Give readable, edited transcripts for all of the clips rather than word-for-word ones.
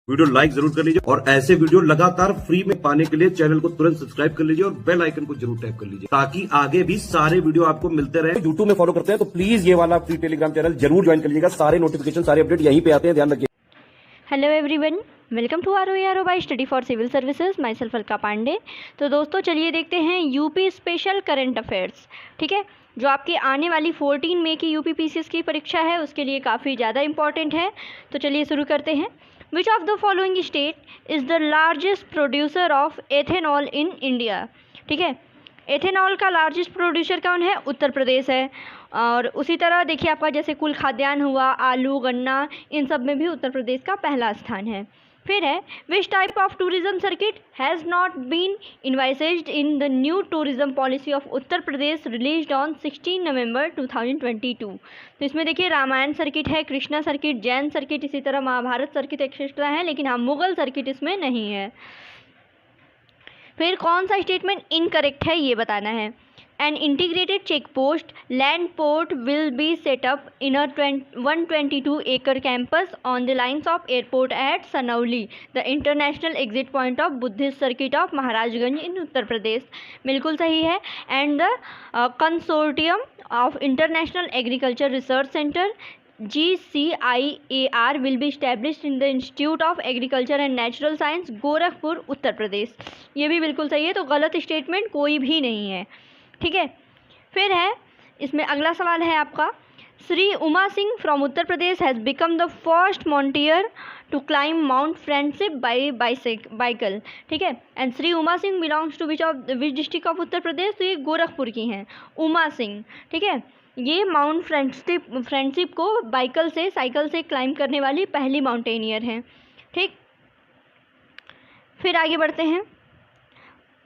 Video like जरूर कर लीजिए और ऐसे वीडियो लगातार फ्री में पाने के लिए चैनल को तुरंत सब्सक्राइब कर लीजिए और बेल आइकन को जरूर टैप कर लीजिए ताकि आगे भी सारे वीडियो आपको मिलते रहे। यूट्यूब में फॉलो करते हैं तो प्लीज ये वाला फ्री टेलीग्राम चैनल जरूर ज्वाइन कर लीजिएगा। सारे नोटिफिकेशन सारे अपडेट यहीं पे आते हैं, ध्यान रखिए। Hello everyone, welcome to R by study for civil services, myself Alka Pandey. तो दोस्तों चलिए देखते हैं यूपी स्पेशल करंट अफेयर्स। ठीक है, जो आपकी आने वाली 14 मई की यूपी पीसीएस की परीक्षा है उसके लिए काफ़ी ज़्यादा इंपॉर्टेंट है। तो चलिए शुरू करते हैं। विच of the following state is the largest producer of ethanol in India. ठीक है, एथेनॉल का लार्जेस्ट प्रोड्यूसर कौन है? उत्तर प्रदेश है। और उसी तरह देखिए आपका जैसे कुल खाद्यान्न हुआ, आलू, गन्ना, इन सब में भी उत्तर प्रदेश का पहला स्थान है। फिर है which type of tourism circuit has not been envisaged in the new tourism policy of Uttar Pradesh released on 16 November 2022। तो इसमें देखिए रामायण सर्किट है, कृष्णा सर्किट, जैन सर्किट, इसी तरह महाभारत सर्किट एक्सेट्रा है, लेकिन हाँ मुगल सर्किट इसमें नहीं है। फिर कौन सा स्टेटमेंट इनकरेक्ट है ये बताना है। An integrated check post land port will be set up in a 122-acre campus on the lines of airport at Sanauli, the international exit point of Buddhist circuit of Maharajganj in Uttar Pradesh। बिल्कुल सही है। And the consortium of International Agriculture Research Center GCIAR will be established in the Institute of Agriculture and Natural Science, Gorakhpur, Uttar Pradesh. ये भी बिल्कुल सही है, तो गलत स्टेटमेंट कोई भी नहीं है। ठीक है, फिर है इसमें अगला सवाल है आपका, Shri Uma Singh from Uttar Pradesh has become the first mountaineer to climb mount friendship by bicycle. ठीक है, and Shri Uma Singh belongs to which district of Uttar Pradesh? तो ये गोरखपुर की हैं उमा सिंह। ठीक है, ये माउंट फ्रेंडशिप को साइकिल से क्लाइम करने वाली पहली माउंटेनियर हैं। ठीक, फिर आगे बढ़ते हैं।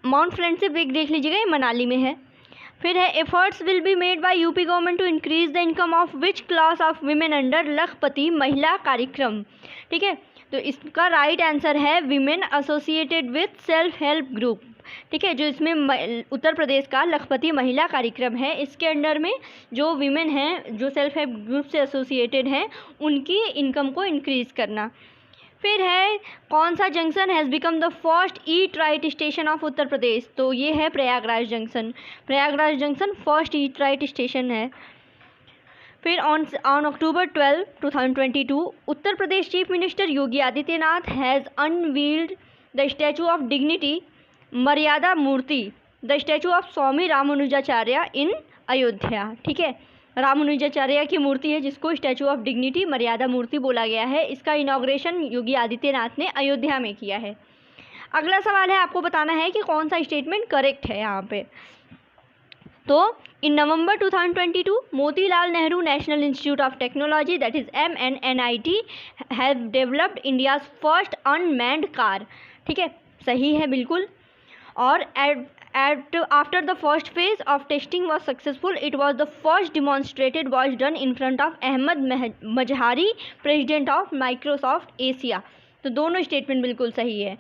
माउंट फ्रेंडशिप एक देख लीजिएगा, ये मनाली में है। फिर है efforts will be made by UP government to increase the income of which class of women under Lakhpati Mahila Karyakram. ठीक है, तो इसका राइट आंसर है women associated with self help group. ठीक है, जो इसमें उत्तर प्रदेश का लखपति महिला कार्यक्रम है, इसके अंडर में जो वीमेन हैं जो सेल्फ हेल्प ग्रुप से एसोसिएटेड हैं उनकी इनकम को इंक्रीज करना। फिर है कौन सा junction has become the first eat right station of Uttar Pradesh? तो ये है Prayagraj junction. Prayagraj junction first eat right station है। फिर on October 12, 2022 Uttar Pradesh chief minister Yogi Adityanath has unveiled the statue of dignity Maryada Murti the statue of Swami Ramanujacharya in Ayodhya. ठीक है, रामानुजाचार्य की मूर्ति है जिसको स्टैचू ऑफ डिग्निटी मर्यादा मूर्ति बोला गया है। इसका इनॉग्रेशन योगी आदित्यनाथ ने अयोध्या में किया है। अगला सवाल है, आपको बताना है कि कौन सा स्टेटमेंट करेक्ट है यहाँ पे। तो इन November 2022 Motilal Nehru national institute of technology that is MNNIT have developed India's first unmanned car. ठीक है, सही है बिल्कुल। और after the first phase of testing was successful, it was the first demonstrated was done in front of Ahmed Mazhari, president of Microsoft Asia। तो दोनों statement बिल्कुल सही है।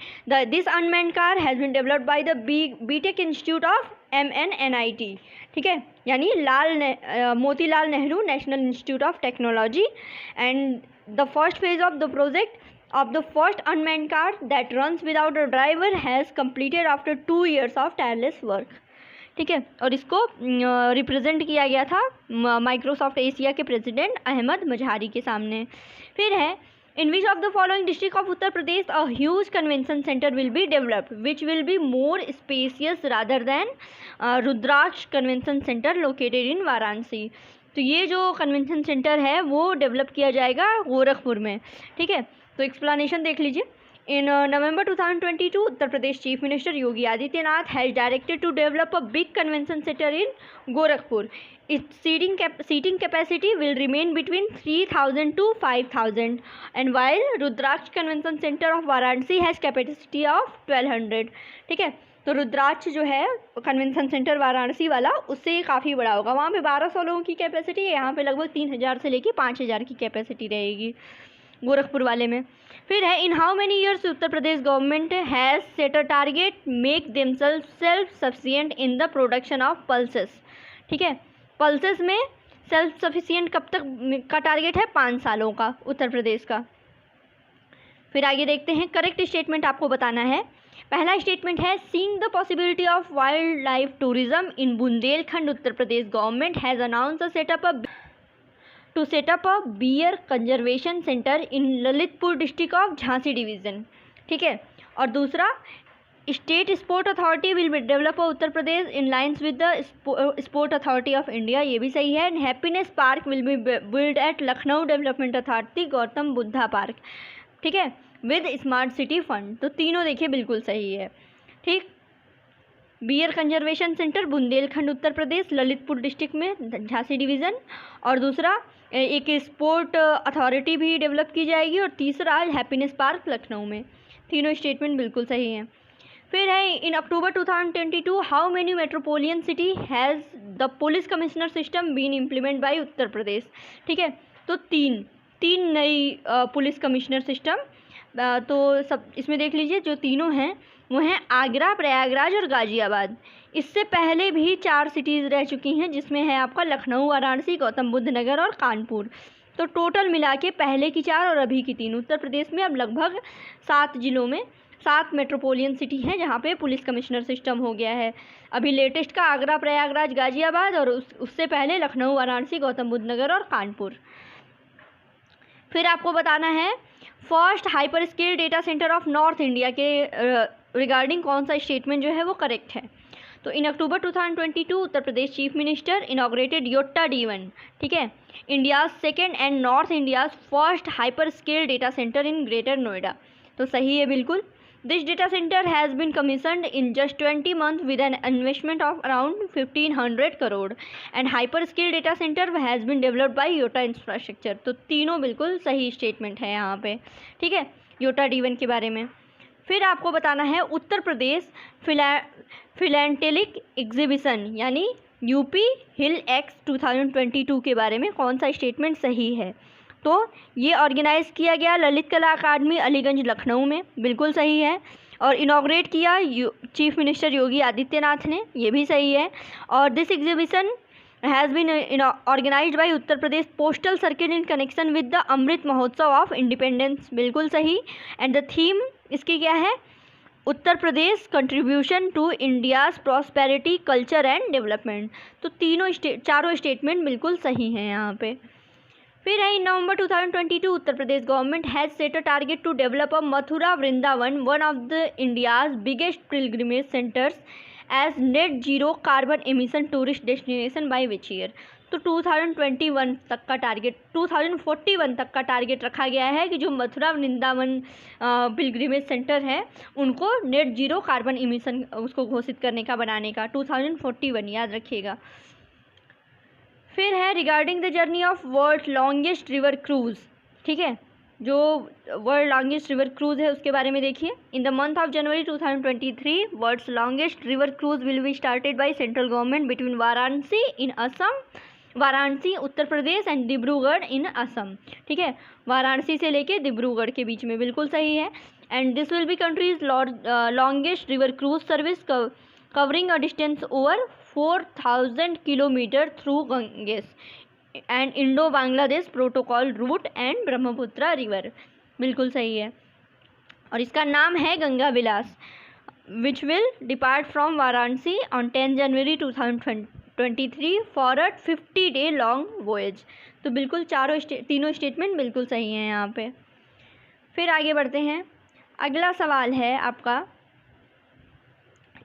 This unmanned car has been developed by the B.Tech institute of MNNIT। ठीक है, यानी Motilal Nehru national institute of technology. And the first phase of the project of the first unmanned car that runs without a driver has completed after 2 years of tireless work। ठीक है, और इसको represent किया गया था माइक्रोसॉफ्ट एशिया के president Ahmed Mazhari के सामने। फिर है in which of the following district of Uttar Pradesh a huge convention centre will be developed which will be more spacious rather than Rudraksh convention centre located in Varanasi. तो ये जो कन्वेंशन सेंटर है वो डेवलप किया जाएगा गोरखपुर में। ठीक है, तो एक्सप्लेनेशन देख लीजिए। In November 2022 Uttar Pradesh chief minister Yogi Adityanath has directed to develop a big convention centre in Gorakhpur. Its seating capacity will remain between 3000 to 5000 and while Rudraksh convention centre of Varanasi has capacity of 1200। ठीक है, तो रुद्राक्ष जो है कन्वेंशन सेंटर वाराणसी वाला उससे काफ़ी बड़ा होगा। वहाँ पे 1200 लोगों की कैपेसिटी है, यहाँ पे लगभग 3000 से लेकर 5000 की कैपेसिटी रहेगी गोरखपुर वाले में। फिर है in how many years Uttar Pradesh government has set a target make themselves self sufficient in the production of pulses. ठीक है, पल्सेस में सेल्फ सफिशिएंट कब तक का टारगेट है? 5 सालों का उत्तर प्रदेश का। फिर आगे देखते हैं, करेक्ट स्टेटमेंट आपको बताना है। पहला स्टेटमेंट है, seeing the possibility of wild life tourism in Bundelkhand Uttar Pradesh government has announce to set up a bear conservation centre in Lalitpur district of Jhansi division. ठीक है। और दूसरा, state sport authority will develop Uttar Pradesh in lines with the sport authority of India, ये भी सही है। Happiness park will be build at Lucknow development authority Gautam Buddha park, ठीक है, विद स्मार्ट सिटी फंड। तो तीनों देखिए बिल्कुल सही है। ठीक, beer conservation centre Bundelkhand Uttar प्रदेश ललितपुर डिस्ट्रिक्ट में झांसी डिवीज़न, और दूसरा एक स्पोर्ट अथॉरिटी भी डेवलप की जाएगी, और तीसरा हैप्पीनेस पार्क लखनऊ में। तीनों स्टेटमेंट बिल्कुल सही हैं। फिर है, in October 2022 how many metropolitan city has the police commissioner system been implement by Uttar Pradesh. ठीक है, तो तीन नई पुलिस कमिश्नर सिस्टम, तो सब इसमें देख लीजिए, जो तीनों हैं वो हैं आगरा, प्रयागराज और गाज़ियाबाद। इससे पहले भी 4 सिटीज़ रह चुकी हैं, जिसमें है आपका लखनऊ, वाराणसी, गौतम बुद्ध नगर और कानपुर। तो टोटल मिला के पहले की 4 और अभी की 3, उत्तर प्रदेश में अब लगभग 7 जिलों में 7 मेट्रोपोलियन सिटी हैं जहाँ पे पुलिस कमिश्नर सिस्टम हो गया है। अभी लेटेस्ट का आगरा, प्रयागराज, गाज़ियाबाद, और उससे पहले लखनऊ, वाराणसी, गौतम बुद्ध नगर और कानपुर। फिर आपको बताना है, first hyper scale data centre of north India के रिगार्डिंग कौन सा स्टेटमेंट जो है वो करेक्ट है। तो in October 2022 Uttar Pradesh chief minister inaugurated Yotta D1, ठीक है, India's second and north India's first hyper scale data centre in greater Noida. तो सही है बिल्कुल। This data centre has been commissioned in just 20 months with an investment of around 1500 crore and hyper scale data centre has been developed by Yotta infrastructure. तो तीनों बिल्कुल सही statement है यहाँ पे, ठीक है, योटा D1 के बारे में। फिर आपको बताना है, उत्तर प्रदेश फिलैंटेलिक एग्जीबिशन यानी यूपी हिल एक्स 2022 के बारे में कौन सा स्टेटमेंट सही है। तो ये ऑर्गेनाइज़ किया गया ललित कला अकादमी अलीगंज लखनऊ में, बिल्कुल सही है। और इनॉग्रेट किया चीफ मिनिस्टर योगी आदित्यनाथ ने, ये भी सही है। और this exhibition has been organised by Uttar Pradesh postal circle in connection with the Amrit Mahotsav of independence, बिल्कुल सही। एंड द थीम इसकी क्या है, Uttar Pradesh contribution to India's prosperity culture and development. तो चारों स्टेटमेंट बिल्कुल सही हैं यहाँ पे। फिर है, in November 2022 Uttar Pradesh government has set a target to develop a Mathura Vrindavan, one of the India's biggest pilgrimage centres as net zero carbon emission tourist destination by which year. तो 2021 तक का टारगेट, 2041 तक का टारगेट रखा गया है कि जो मथुरा वृंदावन पिलग्रिमेज सेंटर है उनको नेट जीरो कार्बन एमिशन उसको घोषित करने का, बनाने का, 2041 याद रखिएगा। फिर है, regarding the journey of world longest river cruise, ठीक है, जो वर्ल्ड लॉन्गेस्ट रिवर क्रूज़ है उसके बारे में देखिए। In the month of January 2023 world's longest river cruise will be started by central government between Varanasi in Assam, Varanasi Uttar Pradesh and Dibrugarh in Assam, ठीक है, वाराणसी से लेके डिब्रूगढ़ के बीच में, बिल्कुल सही है। And this will be country's longest river cruise service covering a distance over 4000 kilometre through Ganges and Indo Bangladesh protocol route and Brahmaputra river, बिल्कुल सही है। और इसका नाम है Ganga Vilas, which will depart from Varanasi on 10 January 2023 for a 50-day long voyage. तो बिल्कुल तीनों स्टेटमेंट बिल्कुल सही हैं यहाँ पे। फिर आगे बढ़ते हैं, अगला सवाल है आपका,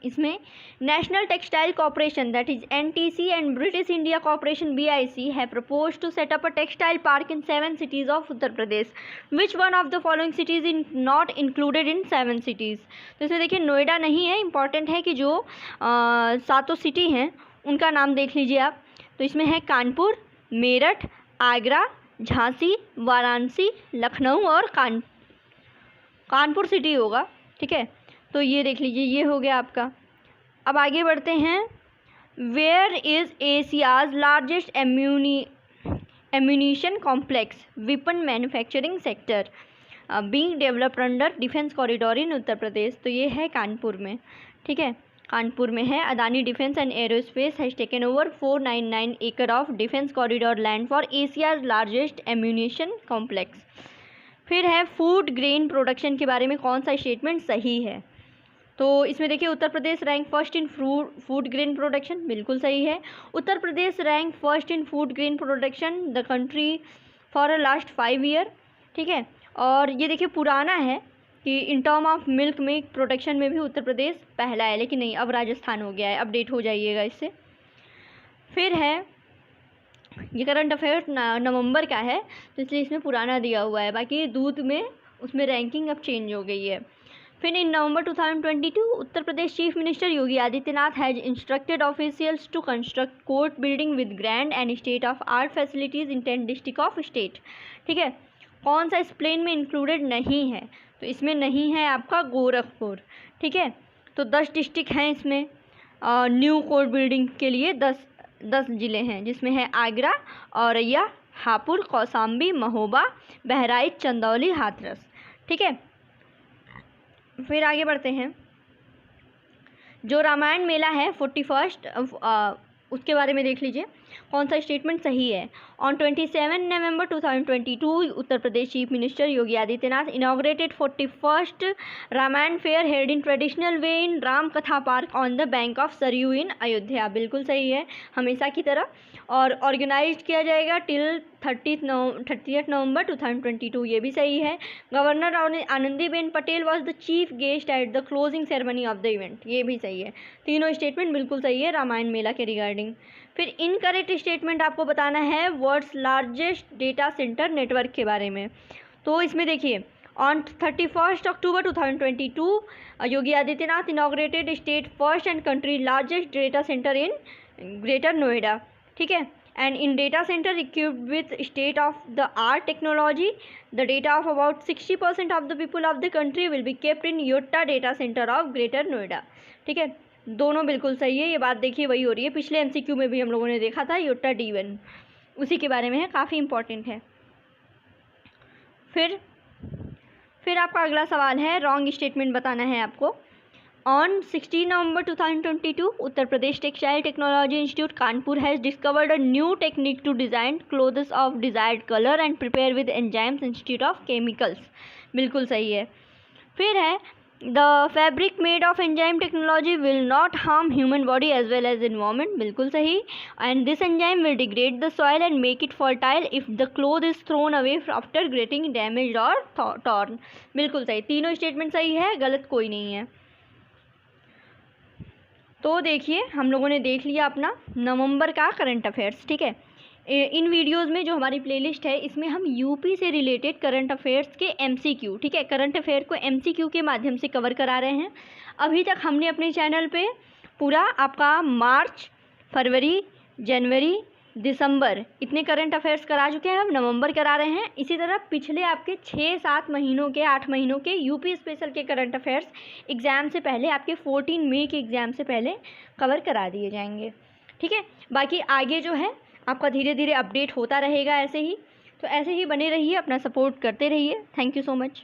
इसमें national textile corporation that is NTC and British India corporation BIC है propose to set up a textile park in 7 cities of Uttar Pradesh. Which one of the following cities in not included in 7 cities। तो इसमें देखिए नोएडा नहीं है, important है कि जो 7 city हैं उनका नाम देख लीजिए आप। तो इसमें है कानपुर, मेरठ, आगरा, झांसी, वाराणसी, लखनऊ और कानपुर सिटी होगा, ठीक है। तो ये देख लीजिए, ये हो गया आपका। अब आगे बढ़ते हैं, where is Asia's largest ammunition complex weapon manufacturing sector being developed under defence corridor in Uttar Pradesh. तो ये है कानपुर में, ठीक है, कानपुर में है। Adani defence and aerospace has taken over 499 एकड़ of defence corridor land for Asia's largest ammunition complex. फिर है फूड ग्रेन प्रोडक्शन के बारे में कौन सा स्टेटमेंट सही है। तो इसमें देखिए Uttar Pradesh rank first in food grain production, बिल्कुल सही है। Uttar Pradesh rank first in food grain production the country for a last 5 year, ठीक है। और ये देखिए पुराना है कि in term of milk production में भी उत्तर प्रदेश पहला है, लेकिन नहीं, अब राजस्थान हो गया है, अपडेट हो जाइएगा इससे। फिर है ये करंट अफेयर्स नवंबर का है, तो इसलिए इसमें पुराना दिया हुआ है, बाकी दूध में उसमें रैंकिंग अब चेंज हो गई है। फिर in November 2022 Uttar Pradesh chief minister Yogi Adityanath has instructed officials to construct court building with grand and state of art facilities in 10 district of state, ठीक है। कौन सा इस प्लेन में इंक्लूडेड नहीं है, तो इसमें नहीं है आपका गोरखपुर, ठीक है। तो 10 डिस्ट्रिक्ट हैं इसमें, न्यू कोर्ट बिल्डिंग के लिए 10 ज़िले हैं, जिसमें है आगरा, औरैया, हापुड़, कौसाम्बी, महोबा, बहराइच, चंदौली, हाथरस, ठीक है। फिर आगे बढ़ते हैं, जो रामायण मेला है 41st उसके बारे में देख लीजिए कौन सा स्टेटमेंट सही है। On 27 November 2022 Uttar Pradesh chief minister Yogi Adityanath inaugurated 41st Ramayan fair held in traditional way in Ram Katha park on the bank of Saryu in Ayodhya, बिल्कुल सही है, हमेशा की तरह। और ऑर्गेनाइज किया जाएगा टिल 30 नवंबर 2022, ये भी सही है। Governor Anandiben Patel was the chief guest at the closing ceremony of the event, ये भी सही है। तीनों स्टेटमेंट बिल्कुल सही है रामायण मेला के रिगार्डिंग। फिर इनकरेक्ट स्टेटमेंट आपको बताना है world's largest data centre network के बारे में। तो इसमें देखिए on 31 October 2022 Yogi Adityanath inaugurated state first and country largest data centre in greater Noida, ठीक है। And in data centre equipped with state of the art technology the data of about 60% of the people of the country will be kept in Yotta data centre of Greater Noida, ठीक है। दोनों बिल्कुल सही है, ये बात देखिए वही हो रही है, पिछले एमसीक्यू में भी हम लोगों ने देखा था योटा D1, उसी के बारे में है, काफ़ी इंपॉर्टेंट है। फिर आपका अगला सवाल है, रॉन्ग स्टेटमेंट बताना है आपको। On 16 November 2022 Uttar Pradesh textile technology institute Kanpur has discovered a new technique to design clothes of desired colour and prepare with enzymes institute of chemicals, बिल्कुल सही है। फिर है the fabric made of enzyme technology will not harm human body as well as environment, बिल्कुल सही। And this enzyme will degrade the soil and make it fertile if the cloth is thrown away after getting damage और torn, बिल्कुल सही। तीनों statement सही है, गलत कोई नहीं है। तो देखिए हम लोगों ने देख लिया अपना नवंबर का करंट अफेयर्स, ठीक है। इन वीडियोस में जो हमारी प्लेलिस्ट है इसमें हम यूपी से रिलेटेड करंट अफेयर्स के एमसीक्यू, ठीक है, करंट अफेयर को एमसीक्यू के माध्यम से कवर करा रहे हैं। अभी तक हमने अपने चैनल पे पूरा आपका मार्च, फरवरी, जनवरी, दिसंबर इतने करंट अफेयर्स करा चुके हैं, हम नवंबर करा रहे हैं। इसी तरह पिछले आपके 6-7 महीनों के 8 महीनों के यूपी स्पेशल के करंट अफेयर्स एग्ज़ाम से पहले, आपके 14 मई के एग्ज़ाम से पहले कवर करा दिए जाएंगे, ठीक है। बाकी आगे जो है आपका धीरे धीरे अपडेट होता रहेगा ऐसे ही, तो ऐसे ही बने रहिए, अपना सपोर्ट करते रहिए। Thank you so much.